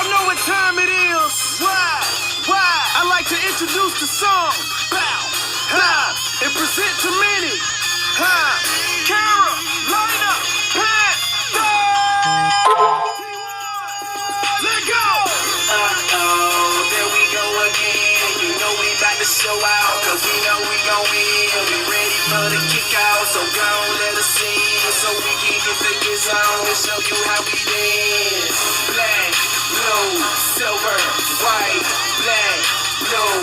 Y'all know what time it is. Why? I like to introduce the song. Bow, ha, and present to many. Ha, Carolina Panthers. Let go. There we go again. You know we about to show out, cause we know we gon' win. We ready for the kick out, so go on, let us in, so we can get the kids on and show you how we dance. Black, blue, silver, white, black, blue,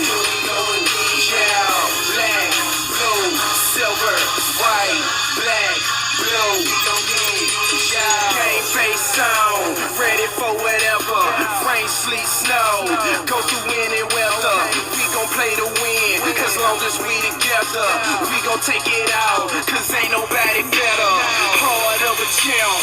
yeah, black, blue, silver, white, black, blue, yeah. Game face on, ready for whatever. Rain, sleet, snow, go through any weather. We gon' play to win, as long as we together. We gon' take it out, cause ain't nobody better. Heart of a champ,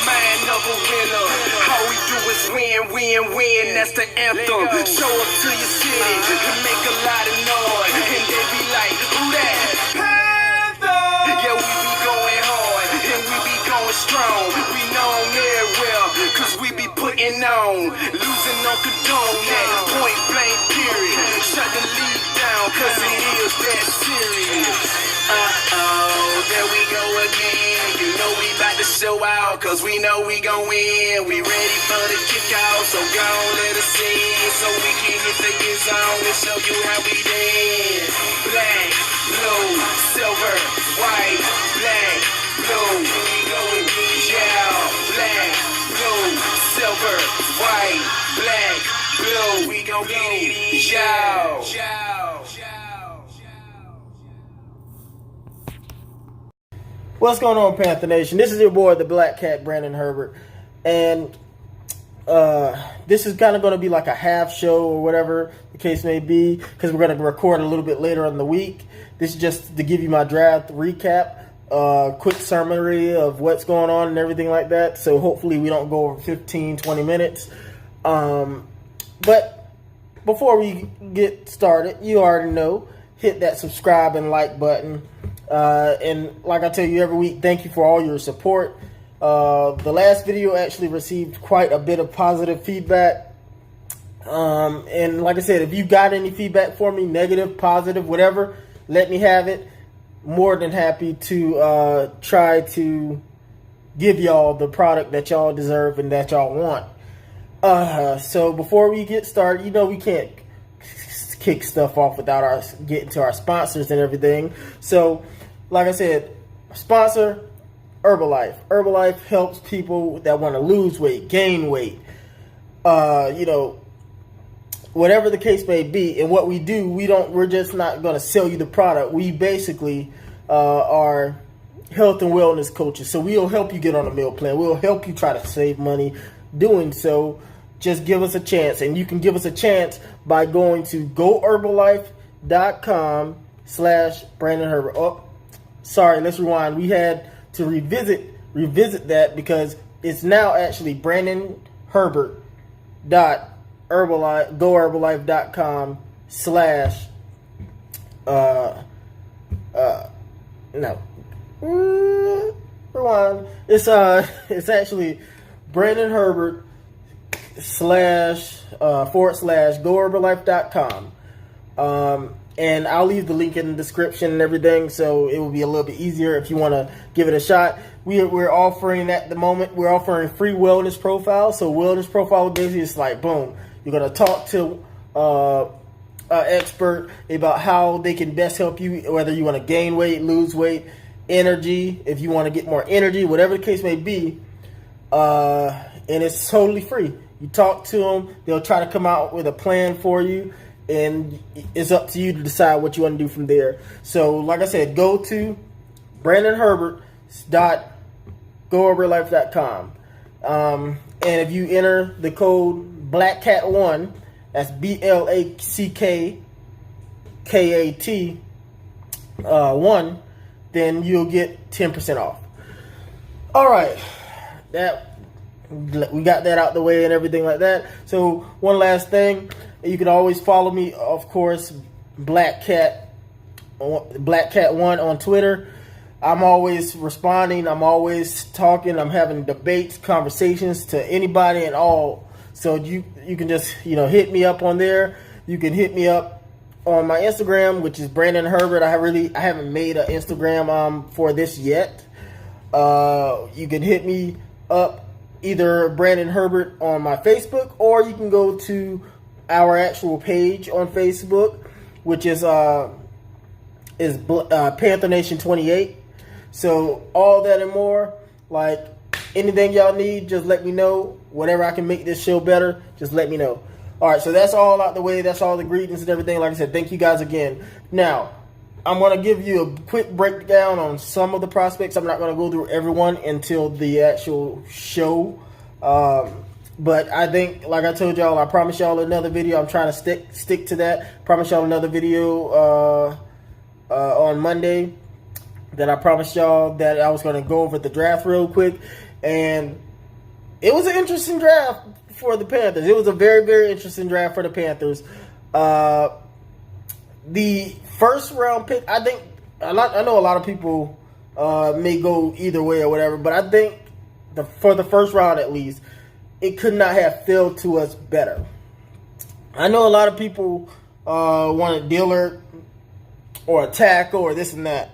mind of a winner. All we do is win, win, win, that's the anthem. Show up to your city and make a lot of noise, and they be like, who that? Panther! Yeah, we be going hard, and we be going strong. We known very well, cause we be putting on. Losing on condone that, point blank period. Shut the lead down, cause it is that serious. There we go again. You know we about to show out, cause we know we gon' win. We ready for the kick out, so go on, let us in, so we can get the kids on and show you how we dance. Black, blue, silver, white, black, blue, yeah, black, blue, silver, white, black, blue, we gon' get it, y'all. What's going on, Panther Nation? This is your boy, the Black Cat, Brandon Herbert, and this is kind of going to be like a half show or whatever the case may be, because we're going to record a little bit later in the week. This is just to give you my draft recap, quick summary of what's going on and everything like that. So hopefully we don't go over 15, 20 minutes. But before we get started, you already know, hit that subscribe and like button. And like I tell you every week, thank you for all your support. The last video actually received quite a bit of positive feedback. And like I said, if you got any feedback for me, negative, positive, whatever, let me have it. More than happy to try to give y'all the product that y'all deserve and that y'all want. So before we get started, you know we can't kick stuff off without our getting to our sponsors and everything. So like I said, sponsor Herbalife. Herbalife helps people that want to lose weight, gain weight, whatever the case may be. And what we do, we're just not going to sell you the product. We basically are health and wellness coaches. So we'll help you get on a meal plan. We'll help you try to save money doing so. Just give us a chance. And you can give us a chance by going to goherbalife.com/Brandon Herbert. Oh, sorry, let's rewind. We had to revisit that because it's now actually rewind. It's actually Brandon Herbert / goherbalife.com. And I'll leave the link in the description and everything, so it will be a little bit easier if you want to give it a shot. We're offering at the moment, we're offering free wellness profiles. So wellness profile basically is like, boom, you're going to talk to an expert about how they can best help you, whether you want to gain weight, lose weight, energy, if you want to get more energy, whatever the case may be. And it's totally free. You talk to them, they'll try to come out with a plan for you, and it's up to you to decide what you want to do from there. So, like I said, go to brandonherbert.goherbalife.com. And if you enter the code BLACKCAT1, that's BLACKKAT 1, then you'll get 10% off. All right, we got that out the way and everything like that. So one last thing, you can always follow me, of course, BlackCat1 on Twitter. I'm always responding. I'm always talking. I'm having debates, conversations to anybody and all. So you can just hit me up on there. You can hit me up on my Instagram, which is Brandon Herbert. I haven't made an Instagram for this yet. You can hit me up either Brandon Herbert on my Facebook, or you can go to our actual page on Facebook, which is Panther Nation 28. So all that and more, like anything y'all need, just let me know. Whatever I can make this show better, just let me know. All right, so that's all out the way. That's all the greetings and everything. Like I said, thank you guys again. Now, I'm going to give you a quick breakdown on some of the prospects. I'm not going to go through everyone until the actual show. But I think, like I told y'all, I promised y'all another video. I'm trying to stick to that. Promise y'all another video on Monday. Then I promised y'all that I was going to go over the draft real quick. And it was an interesting draft for the Panthers. It was a very, very interesting draft for the Panthers. The first round pick, I think, I know a lot of people may go either way or whatever, but I think for the first round at least, it could not have failed to us better. I know a lot of people wanted Dillard or a tackle or this and that.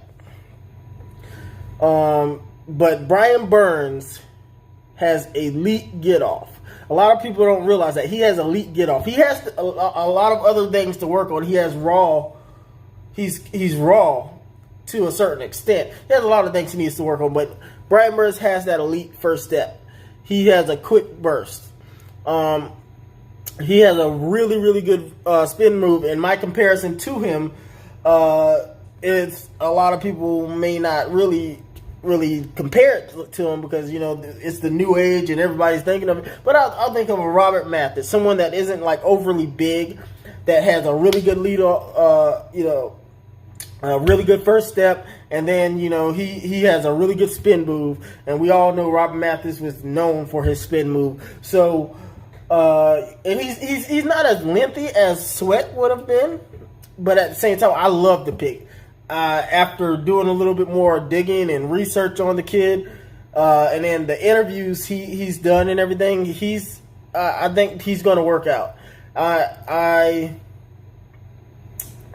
But Brian Burns has elite get-off. A lot of people don't realize that he has elite get-off. He has a lot of other things to work on. He has raw. He's raw to a certain extent. He has a lot of things he needs to work on, but Brian Burns has that elite first step. He has a quick burst. He has a really, really good spin move. And my comparison to him is a lot of people may not really compare it to him because, it's the new age and everybody's thinking of it. But I'll think of a Robert Mathis, someone that isn't like overly big, that has a really good lead, a really good first step, and then he has a really good spin move, and we all know Robert Mathis was known for his spin move. So, and he's not as lengthy as Sweat would have been, but at the same time, I love the pick. After doing a little bit more digging and research on the kid, and then the interviews he's done and everything, I think he's going to work out. I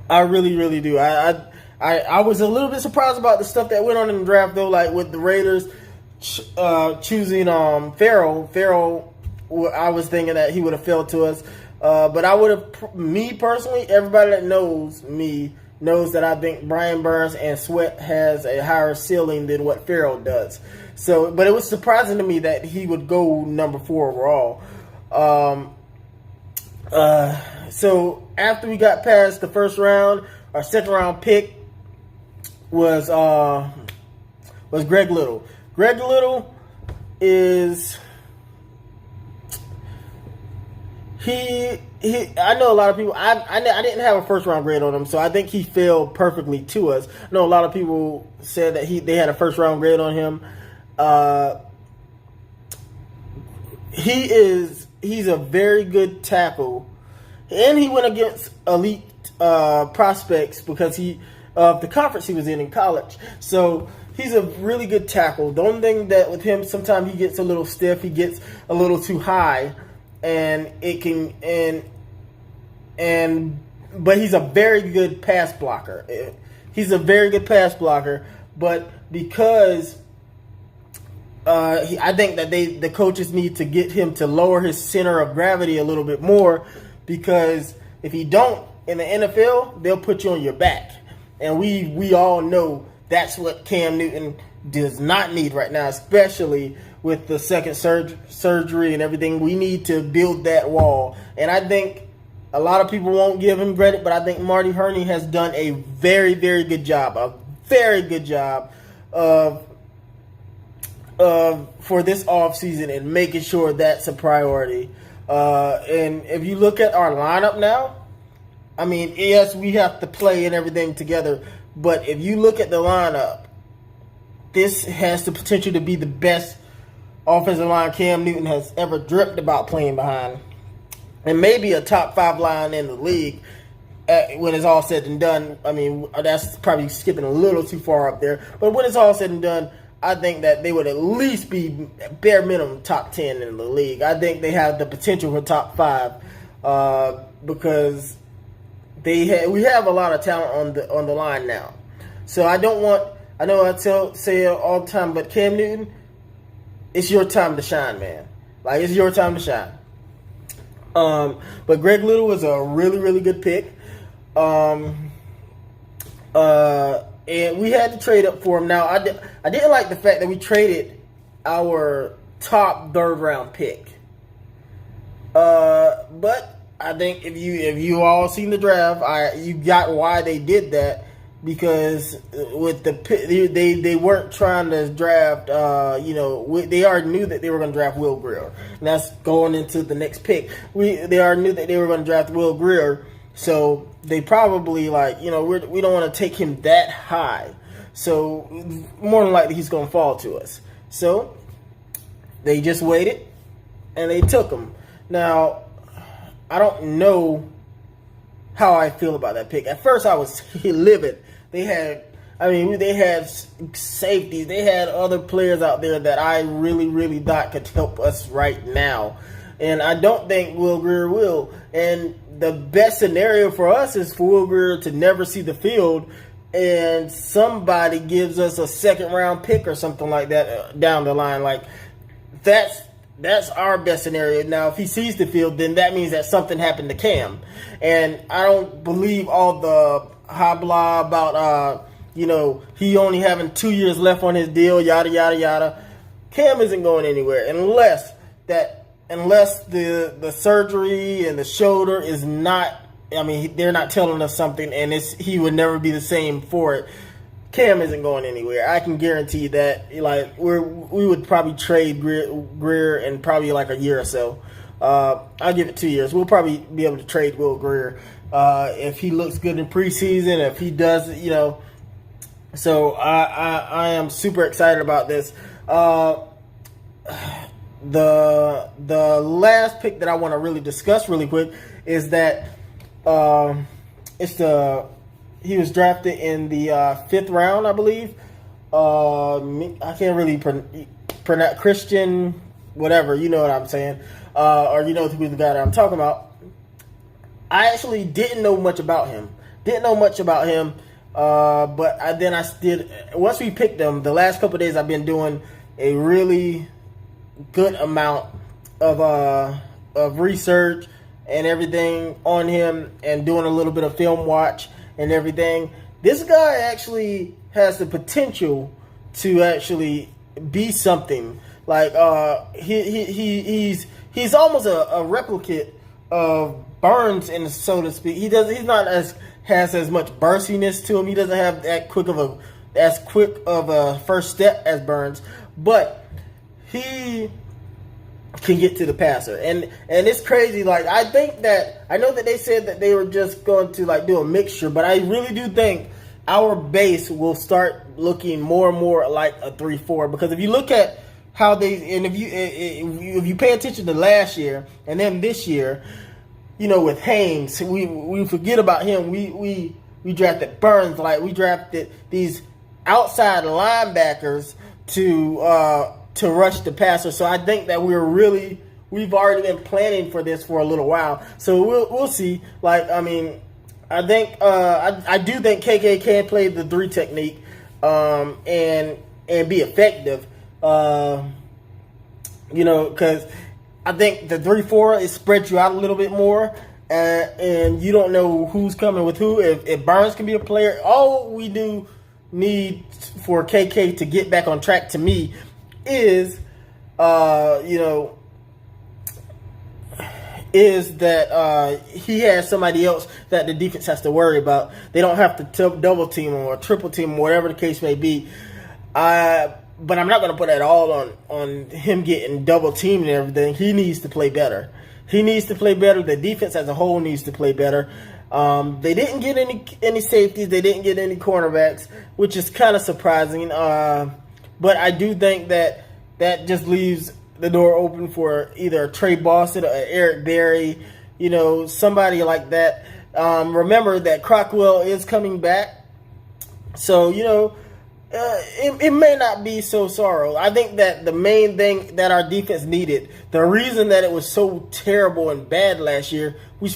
really, really do. I was a little bit surprised about the stuff that went on in the draft, though, like with the Raiders choosing Farrell. Farrell, I was thinking that he would have fell to us, but I would have, me personally, everybody that knows me knows that I think Brian Burns and Sweat has a higher ceiling than what Farrell does. So, but it was surprising to me that he would go number 4 overall. So after we got past the first round, our second round pick was Greg Little. Greg Little is I know a lot of people. I didn't have a first round grade on him, so I think he fell perfectly to us. I know a lot of people said that they had a first round grade on him. He's a very good tackle, and he went against elite prospects because of the conference he was in college. So he's a really good tackle. The only thing that with him, sometimes he gets a little stiff. He gets a little too high. And it can but he's a very good pass blocker. He's a very good pass blocker, but because I think that the coaches need to get him to lower his center of gravity a little bit more, because if he don't in the NFL, they'll put you on your back, and we all know that's what Cam Newton does not need right now, especially with the second surgery and everything. We need to build that wall. And I think a lot of people won't give him credit, but I think Marty Herney has done a very, very good job. A very good job for this offseason and making sure that's a priority. And if you look at our lineup now, I mean, yes, we have to play and everything together, but if you look at the lineup, this has the potential to be the best offensive line Cam Newton has ever dreamt about playing behind, and maybe a top 5 line in the league when it's all said and done. I mean, that's probably skipping a little too far up there, but when it's all said and done, I think that they would at least be bare minimum top 10 in the league. I think they have the potential for top 5 because we have a lot of talent on the line now. So I know I say it all the time, but Cam Newton, it's your time to shine, man. Like, it's your time to shine. But Greg Little was a really, really good pick. And we had to trade up for him. Now, I didn't like the fact that we traded our top 3rd round pick. But I think if you all seen the draft, you got why they did that, because with they weren't trying to draft. They already knew that they were going to draft Will Grier. And that's going into the next pick. They already knew that they were going to draft Will Grier. So they probably we don't want to take him that high. So more than likely he's going to fall to us. So they just waited and they took him. Now, I don't know how I feel about that pick. At first I was livid. They had safeties. They had other players out there that I really, really thought could help us right now. And I don't think Will Grier will. And the best scenario for us is for Will Grier to never see the field, and somebody gives us a 2nd round pick or something like that down the line. Like, that's our best scenario. Now, if he sees the field, then that means that something happened to Cam. And I don't believe all the blah about he only having 2 years left on his deal, yada yada yada. Cam isn't going anywhere unless the surgery and the shoulder is not, they're not telling us something, and he would never be the same for it. Cam isn't going anywhere. I can guarantee that. Like, we would probably trade Grier in probably like a year or so. I'll give it 2 years. We'll probably be able to trade Will Grier if he looks good in preseason, if he does, So I am super excited about this. The last pick that I want to really discuss really quick is that he was drafted in the 5th round, I believe. I can't really pronounce Christian, whatever, you know what I'm saying, or who the guy that I'm talking about. I actually didn't know much about him. But once we picked him, the last couple of days I've been doing a really good amount of research and everything on him, and doing a little bit of film watch and everything. This guy actually has the potential to actually be something. Like, he's almost a replicate of Burns, so to speak. He's not has as much burstiness to him. He doesn't have as quick of a first step as Burns, but he can get to the passer. And it's crazy. Like, I know that they said that they were just going to do a mixture, but I really do think our base will start looking more and more like a 3-4, because if you look at how if you pay attention to last year and then this year, with Haynes, we forget about him. We drafted Burns, we drafted these outside linebackers to rush the passer. So I think that we've already been planning for this for a little while. So we'll see. I think I do think KK can play the 3 technique and be effective. Because I think the 3-4 it spreads you out a little bit more, and you don't know who's coming with who. If Burns can be a player, all we do need for KK to get back on track, to me, is that he has somebody else that the defense has to worry about. They don't have to double team him or triple team him, whatever the case may be. But I'm not going to put that all on him getting double teamed and everything. He needs to play better. The defense as a whole needs to play better. They didn't get any safeties. They didn't get any cornerbacks, which is kind of surprising. But I do think that just leaves the door open for either Trey Boston or Eric Berry, somebody like that. Remember that Crockwell is coming back. So, it may not be so sorrow. I think that the main thing that our defense needed, the reason that it was so terrible and bad last year, was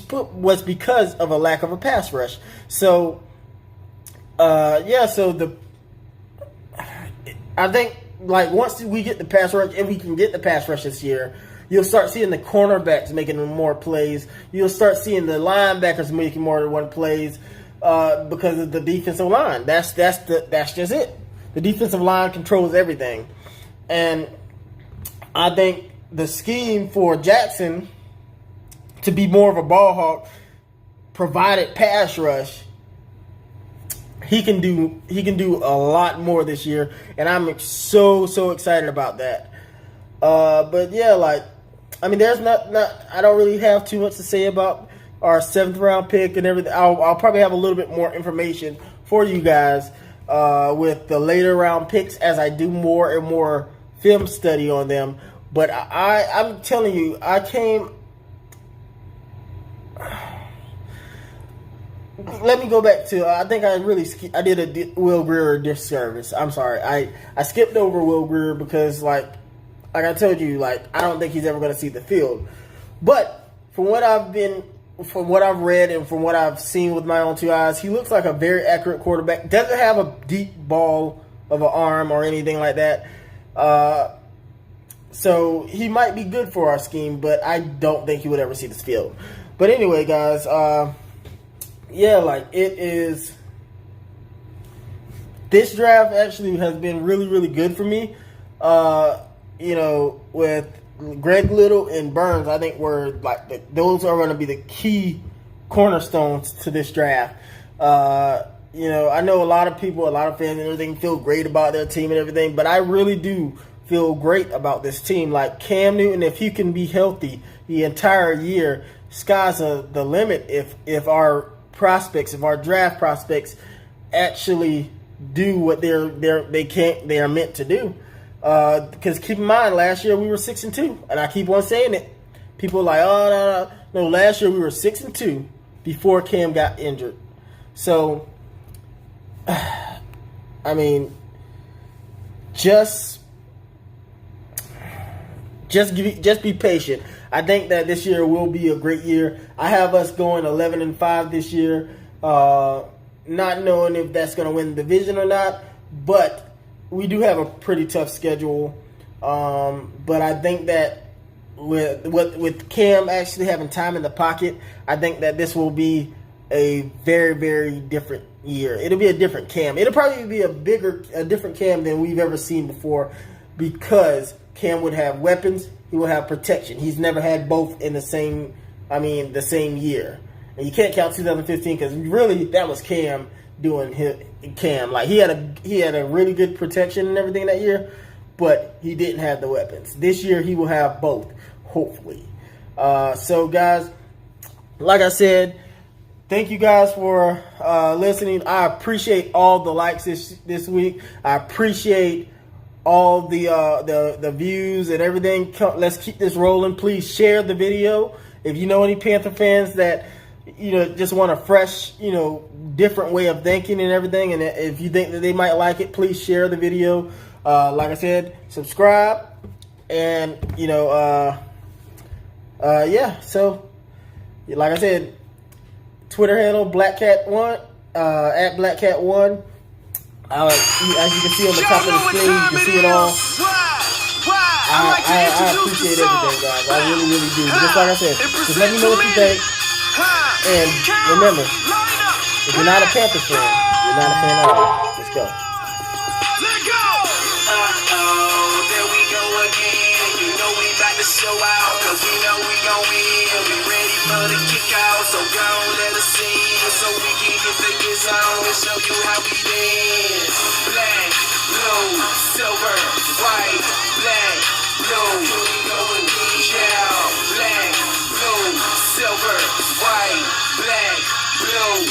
because of a lack of a pass rush. So, I think like once we get the pass rush, if we can get the pass rush this year, you'll start seeing the cornerbacks making more plays. You'll start seeing the linebackers making more than one plays because of the defensive line. That's just it. The defensive line controls everything. And I think the scheme for Jackson to be more of a ball hawk, provided pass rush, he can do a lot more this year, and I'm so excited about that. But yeah, like I mean, there's I don't really have too much to say about our 7th round pick and everything. I'll probably have a little bit more information for you guys with the later round picks as I do more and more film study on them. But I'm telling you, let me go back to, I think I did a Will Grier disservice. I'm sorry. I skipped over Will Grier because, like I told you, like, I don't think he's ever going to see the field. But from what I've read and from what I've seen with my own 2 eyes, he looks like a very accurate quarterback. Doesn't have a deep ball of an arm or anything like that. So he might be good for our scheme, but I don't think he would ever see this field. But anyway, guys, this draft actually has been really, really good for me. With Greg Little and Burns, I think those are going to be the key cornerstones to this draft. I know a lot of people, a lot of fans and everything feel great about their team and everything, but I really do feel great about this team. Like Cam Newton, if he can be healthy the entire year, sky's the limit if our draft prospects actually do what they are meant to do. Because keep in mind, last year we were 6-2, and I keep on saying it. People are like, oh no. Last year we were 6-2 before Cam got injured. So, I mean, just be patient. I think that this year will be a great year. I have us going 11-5 this year, not knowing if that's going to win the division or not, but we do have a pretty tough schedule. But I think that with Cam actually having time in the pocket, I think that this will be a very, very different year. It'll be a different Cam. It'll probably be a different Cam than we've ever seen before, because Cam would have weapons, he would have protection. He's never had both in the same year. And you can't count 2015 because really that was Cam doing Cam. Like he had a really good protection and everything that year, but he didn't have the weapons. This year he will have both, hopefully. So guys, like I said, thank you guys for listening. I appreciate all the likes this week. I appreciate all the views and everything. Let's keep this rolling. Please share the video. If you know any Panther fans that just want a fresh, different way of thinking and everything, and if you think that they might like it, please share the video. Like I said, subscribe, and So, like I said, Twitter handle BlackCat1 at BlackCat1. As you can see on the top of the screen, you can see it all. I appreciate everything, guys. I really, really do. Just like I said, just let me know what you think. And remember, if you're not a Panther fan, you're not a fan at all. Let's go. There we go again. You know we about to show out, cause we know we gon' win. We ready for the kick out, so go on, let us in, so we can get the kids on and show you how we dance. Black, blue, silver, white, black, blue, yeah, black, blue, silver, white, black, blue,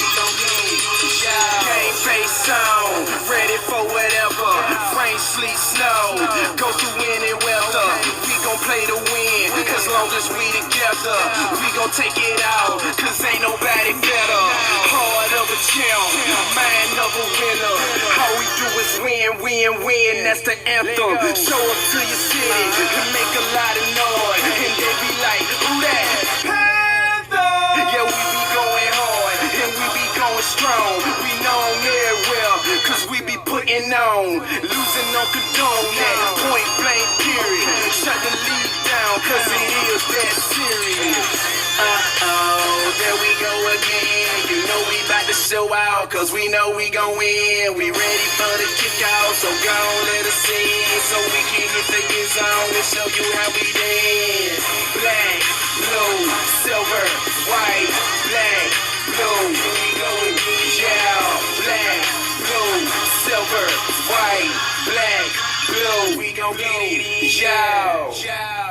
yeah. Game face on, ready for whatever. Rain, sleet, snow, go through any weather. We gon' play to win, as long as we together. together. We gon' take it out, cause ain't nobody better. Heart of a champ, mind of a winner. All we do is win, win, win, that's the anthem. Show up to your city and make a lot of noise, and they be like, who that? Panthers! Yeah, we be going hard, and we be going strong. We known everywhere, cause we be putting on. Losing on condone that, point blank period. Shut the league down, cause it is that serious. There we go again. You know we bout to show out, cause we know we gon' win. We ready for the kickoff, so go on, let us in, so we can get the kids on and show you how we dance. Black, blue, silver, white, black, blue. Here we go again, yeah. Black, blue, silver, white, black, blue. We gon' get it in, yeah.